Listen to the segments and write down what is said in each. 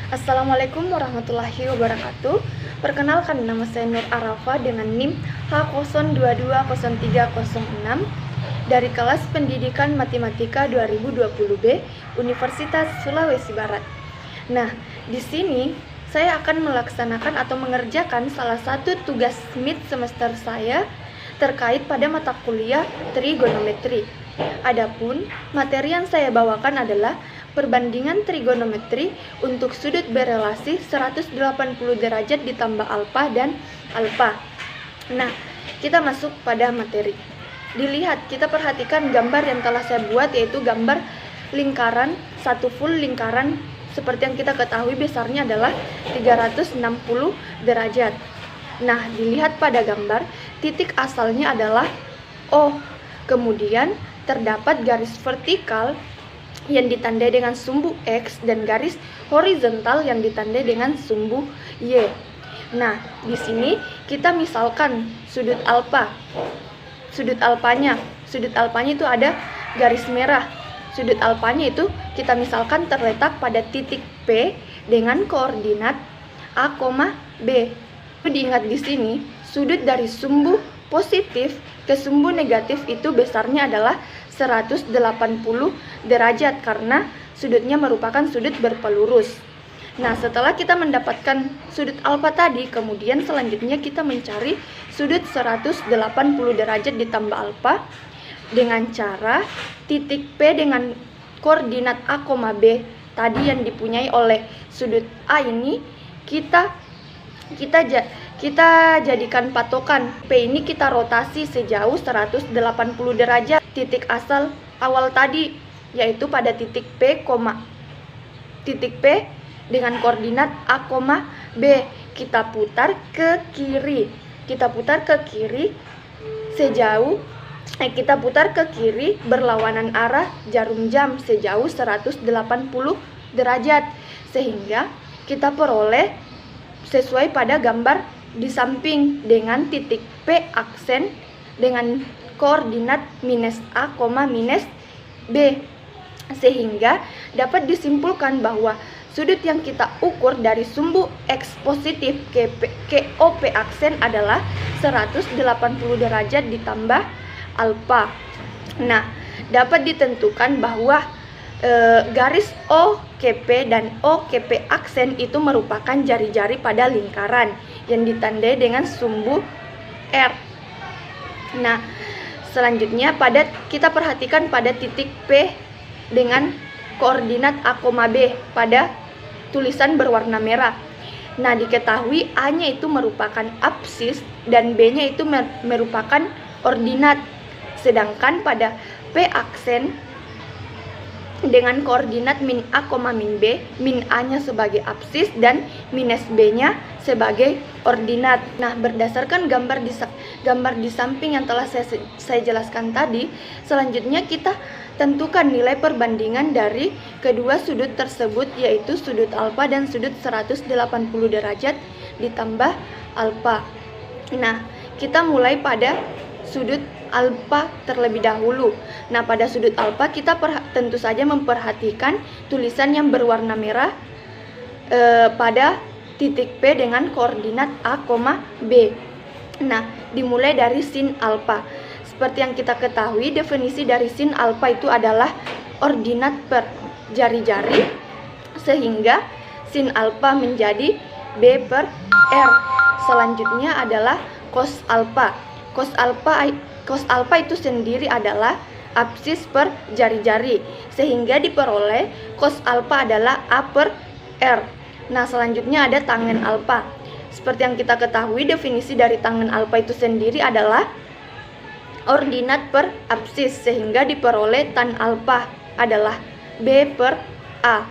Assalamualaikum warahmatullahi wabarakatuh. Perkenalkan, nama saya Nur Arafa dengan NIM H0220306 dari kelas Pendidikan Matematika 2020B Universitas Sulawesi Barat. Nah, di sini saya akan melaksanakan atau mengerjakan salah satu tugas mid semester saya terkait pada mata kuliah trigonometri. Adapun materi yang saya bawakan adalah perbandingan trigonometri untuk sudut berelasi 180 derajat ditambah alfa dan alfa. Nah, kita masuk pada materi. Dilihat, kita perhatikan gambar yang telah saya buat, yaitu gambar lingkaran, satu full lingkaran seperti yang kita ketahui besarnya adalah 360 derajat. Nah, dilihat pada gambar, titik asalnya adalah O. Kemudian terdapat garis vertikal yang ditandai dengan sumbu X dan garis horizontal yang ditandai dengan sumbu Y. Nah, di sini kita misalkan sudut alfa. Sudut alfanya itu ada garis merah. Sudut alfanya itu kita misalkan terletak pada titik P dengan koordinat A, B. Diingat di sini, sudut dari sumbu positif ke sumbu negatif itu besarnya adalah 180 derajat karena sudutnya merupakan sudut berpelurus. Nah, setelah kita mendapatkan sudut alfa tadi, kemudian selanjutnya kita mencari sudut 180 derajat ditambah alfa dengan cara titik P dengan koordinat A, B tadi yang dipunyai oleh sudut A ini kita jadikan patokan. P ini kita rotasi sejauh 180 derajat titik asal awal tadi, yaitu pada titik P dengan koordinat A, B. Kita putar ke kiri. Kita putar ke kiri berlawanan arah jarum jam sejauh 180 derajat sehingga kita peroleh sesuai pada gambar di samping dengan titik P aksen dengan koordinat minus A, minus B, sehingga dapat disimpulkan bahwa sudut yang kita ukur dari sumbu X positif ke OP aksen adalah 180 derajat ditambah alfa. Nah, dapat ditentukan bahwa garis OKP dan OKP aksen itu merupakan jari-jari pada lingkaran yang ditandai dengan sumbu R. Nah, selanjutnya kita perhatikan pada titik P dengan koordinat A, B pada tulisan berwarna merah. Nah, diketahui A-nya itu merupakan absis dan B-nya itu merupakan ordinat. Sedangkan pada P aksen dengan koordinat min A, min B, min A-nya sebagai absis dan minus B-nya sebagai ordinat. Nah, berdasarkan gambar di samping yang telah saya jelaskan tadi, selanjutnya kita tentukan nilai perbandingan dari kedua sudut tersebut, yaitu sudut alfa dan sudut 180 derajat ditambah alfa. Nah, kita mulai pada sudut alfa terlebih dahulu. Nah, pada sudut alfa kita tentu saja memperhatikan tulisan yang berwarna merah pada titik P dengan koordinat A, B. Nah, dimulai dari sin alfa. Seperti yang kita ketahui, definisi dari sin alfa itu adalah ordinat per jari-jari, sehingga sin alfa menjadi B per R. Selanjutnya adalah cos alfa. Cos alfa itu sendiri adalah absis per jari-jari, sehingga diperoleh cos alfa adalah A per R. Nah, selanjutnya ada tangen alfa. Seperti yang kita ketahui, definisi dari tangen alfa itu sendiri adalah ordinat per absis, sehingga diperoleh tan alfa adalah B per A.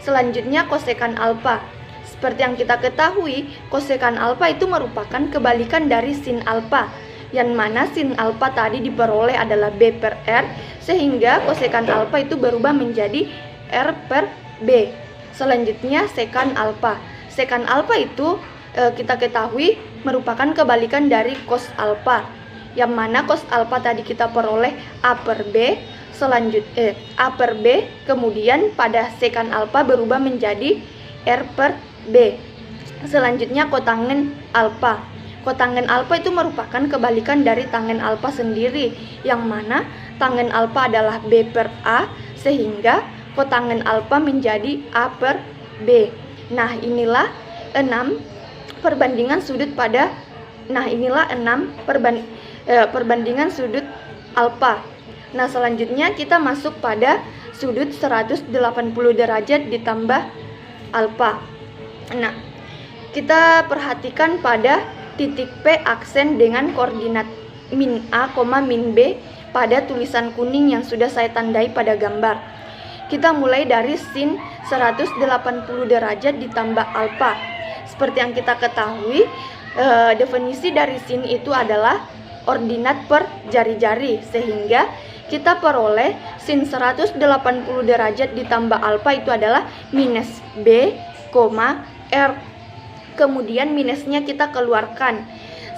Selanjutnya kosekan alfa. Seperti yang kita ketahui, kosekan alfa itu merupakan kebalikan dari sin alfa, yang mana sin alfa tadi diperoleh adalah B per R, sehingga kosekan alfa itu berubah menjadi R per B. Selanjutnya sekan alfa. Sekan alfa itu kita ketahui merupakan kebalikan dari cos alfa, yang mana cos alfa tadi kita peroleh A per B, A per B, kemudian pada sekan alfa berubah menjadi R per B. Selanjutnya kotangen alfa. Kotangen alfa itu merupakan kebalikan dari tangen alfa sendiri, yang mana tangen alfa adalah B per A, sehingga kotangen alfa menjadi A per B. Nah, inilah 6 perbandingan sudut perbandingan sudut alfa. Nah, selanjutnya kita masuk pada sudut 180 derajat ditambah alfa. Nah, kita perhatikan pada titik P aksen dengan koordinat min A, min B pada tulisan kuning yang sudah saya tandai pada gambar. Kita mulai dari sin 180 derajat ditambah alfa. Seperti yang kita ketahui, definisi dari sin itu adalah ordinat per jari-jari, sehingga kita peroleh sin 180 derajat ditambah alfa itu adalah minus B, R. Kemudian minusnya kita keluarkan.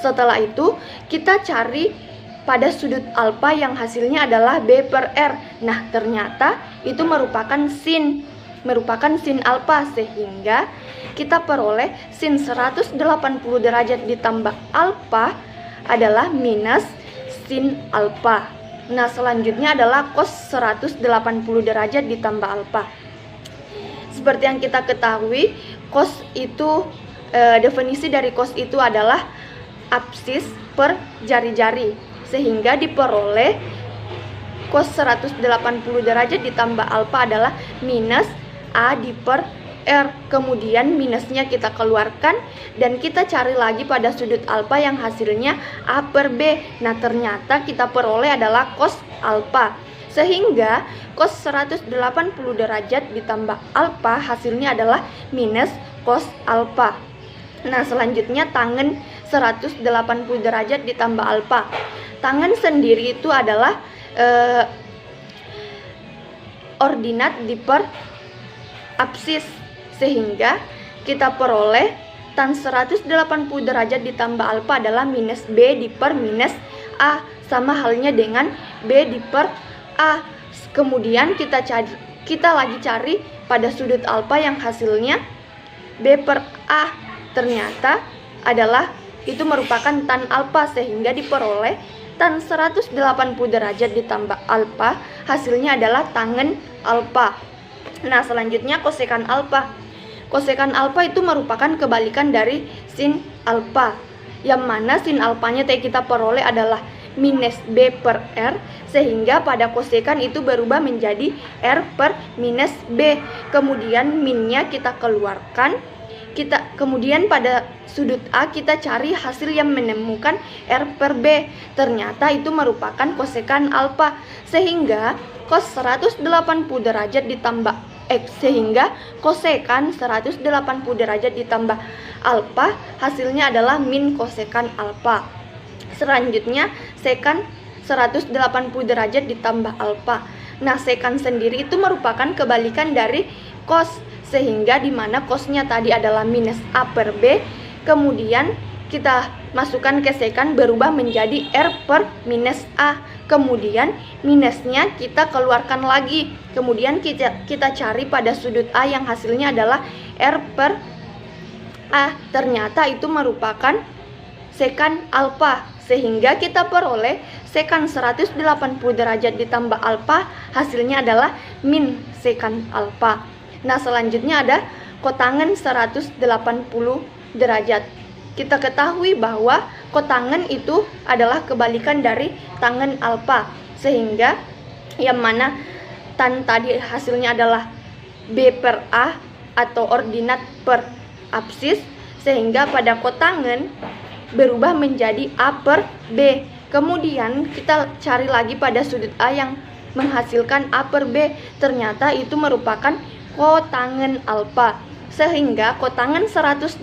Setelah itu kita cari pada sudut alfa yang hasilnya adalah B per R. Nah, ternyata itu merupakan sin alfa, sehingga kita peroleh sin 180 derajat ditambah alfa adalah minus sin alfa. Nah, selanjutnya adalah cos 180 derajat ditambah alfa. Seperti yang kita ketahui, cos itu definisi dari cos itu adalah absis per jari-jari, sehingga diperoleh cos 180 derajat ditambah alfa adalah minus A di per R. Kemudian minusnya kita keluarkan dan kita cari lagi pada sudut alfa yang hasilnya A per B. Nah, ternyata kita peroleh adalah cos alfa, sehingga cos 180 derajat ditambah alfa hasilnya adalah minus cos alfa. Nah, selanjutnya tangen 180 derajat ditambah alfa. Tangen sendiri itu adalah ordinat di per absis, sehingga kita peroleh tan 180 derajat ditambah alfa adalah minus B di per minus A, sama halnya dengan B di per A. Kemudian kita lagi cari pada sudut alfa yang hasilnya B per A. Ternyata adalah itu merupakan tan alfa, sehingga diperoleh tan 180 derajat ditambah alfa hasilnya adalah tangen alfa. Nah, selanjutnya kosekan alfa. Kosekan alfa itu merupakan kebalikan dari sin alfa, yang mana sin alfanya kita peroleh adalah minus B per R, sehingga pada kosekan itu berubah menjadi R per minus B. Kemudian minnya kita keluarkan. Kemudian pada sudut A kita cari hasil yang menemukan R per B. Ternyata itu merupakan kosekan alfa, sehingga cos 180 derajat ditambah X, sehingga kosekan 180 derajat ditambah alfa hasilnya adalah min kosekan alfa. Selanjutnya sekan 180 derajat ditambah alfa. Nah, sekan sendiri itu merupakan kebalikan dari cos, sehingga dimana cosnya tadi adalah minus A per B, kemudian kita masukkan ke sekan berubah menjadi R per minus A. Kemudian minusnya kita keluarkan lagi. Kemudian kita cari pada sudut A yang hasilnya adalah R per A. Ternyata itu merupakan sekan alfa, sehingga kita peroleh sekan 180 derajat ditambah alfa hasilnya adalah min sekan alfa. Nah, selanjutnya ada kotangen 180 derajat. Kita ketahui bahwa kotangen itu adalah kebalikan dari tangen alfa, sehingga yang mana tan tadi hasilnya adalah B per A atau ordinat per absis, sehingga pada kotangen berubah menjadi A per B. Kemudian kita cari lagi pada sudut A yang menghasilkan A per B. Ternyata itu merupakan kotangen alfa, sehingga kotangen 180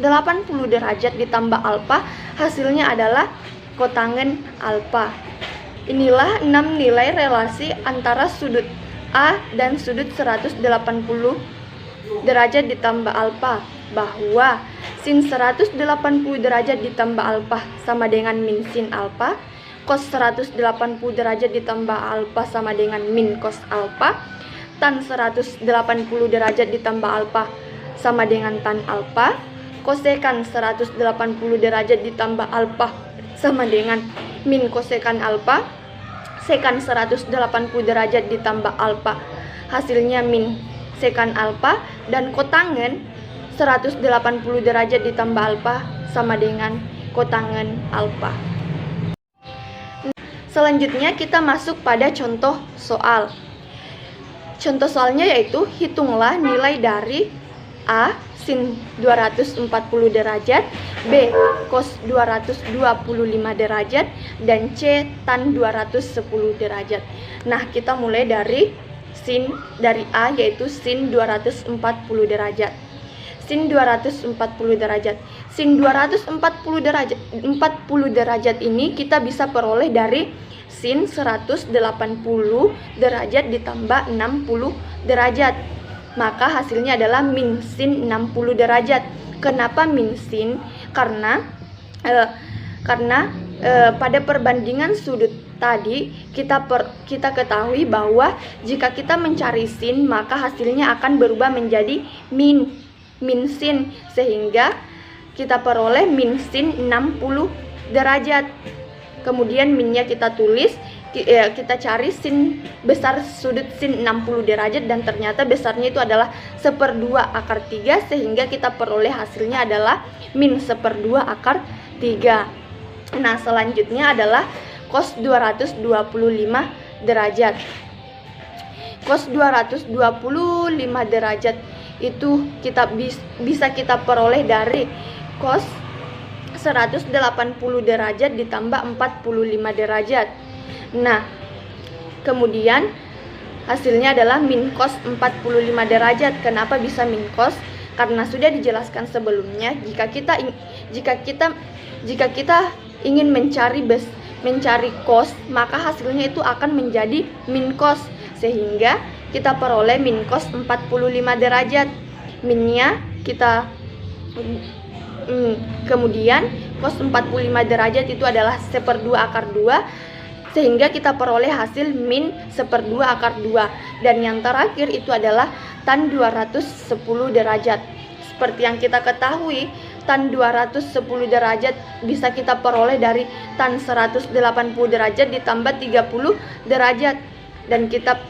derajat ditambah alfa hasilnya adalah kotangen alfa. Inilah 6 nilai relasi antara sudut A dan sudut 180 derajat ditambah alfa, bahwa sin 180 derajat ditambah alfa sama dengan min sin alfa, cos 180 derajat ditambah alfa sama dengan min cos alfa, tan 180 derajat ditambah alfa sama dengan tan alfa. Kosekan 180 derajat ditambah alfa sama dengan min kosekan alfa. Sekan 180 derajat ditambah alfa, hasilnya min sekan alfa. Dan kotangen 180 derajat ditambah alfa sama dengan kotangen alfa. Selanjutnya kita masuk pada contoh soal. Contoh soalnya yaitu hitunglah nilai dari A sin 240 derajat, B cos 225 derajat, dan C tan 210 derajat. Nah, kita mulai dari A yaitu sin 240 derajat. Sin 240 derajat. Sin 240 derajat ini kita bisa peroleh dari sin 180 derajat ditambah 60 derajat. Maka hasilnya adalah min sin 60 derajat. Kenapa min sin? Karena pada perbandingan sudut tadi kita ketahui bahwa jika kita mencari sin maka hasilnya akan berubah menjadi min sin, sehingga kita peroleh min sin 60 derajat. Kemudian minnya kita tulis, kita cari sin besar sudut sin 60 derajat, dan ternyata besarnya itu adalah 1/2 akar 3, sehingga kita peroleh hasilnya adalah min 1/2 akar 3. Nah, selanjutnya adalah cos 225 derajat. Cos 225 derajat itu bisa kita peroleh dari cos 180 derajat ditambah 45 derajat. Nah, kemudian hasilnya adalah min cos 45 derajat. Kenapa bisa min cos? Karena sudah dijelaskan sebelumnya, jika kita ingin mencari cos, maka hasilnya itu akan menjadi min cos, sehingga kita peroleh min cos 45 derajat. Minnya kita kemudian cos 45 derajat itu adalah 1/2 akar 2, sehingga kita peroleh hasil min 1/2 akar 2. Dan yang terakhir itu adalah tan 210 derajat. Seperti yang kita ketahui, tan 210 derajat bisa kita peroleh dari tan 180 derajat ditambah 30 derajat, dan kita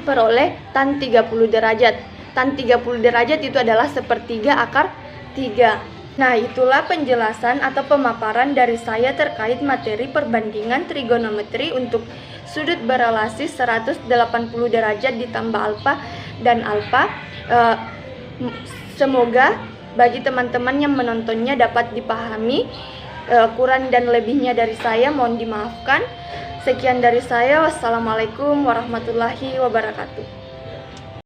peroleh tan 30 derajat. Tan 30 derajat itu adalah 1/3 akar 3. Nah, itulah penjelasan atau pemaparan dari saya terkait materi perbandingan trigonometri untuk sudut berelasi 180 derajat ditambah alfa dan alfa. Semoga bagi teman-teman yang menontonnya dapat dipahami. Kurang dan lebihnya dari saya mohon dimaafkan. Sekian dari saya. Wassalamualaikum warahmatullahi wabarakatuh.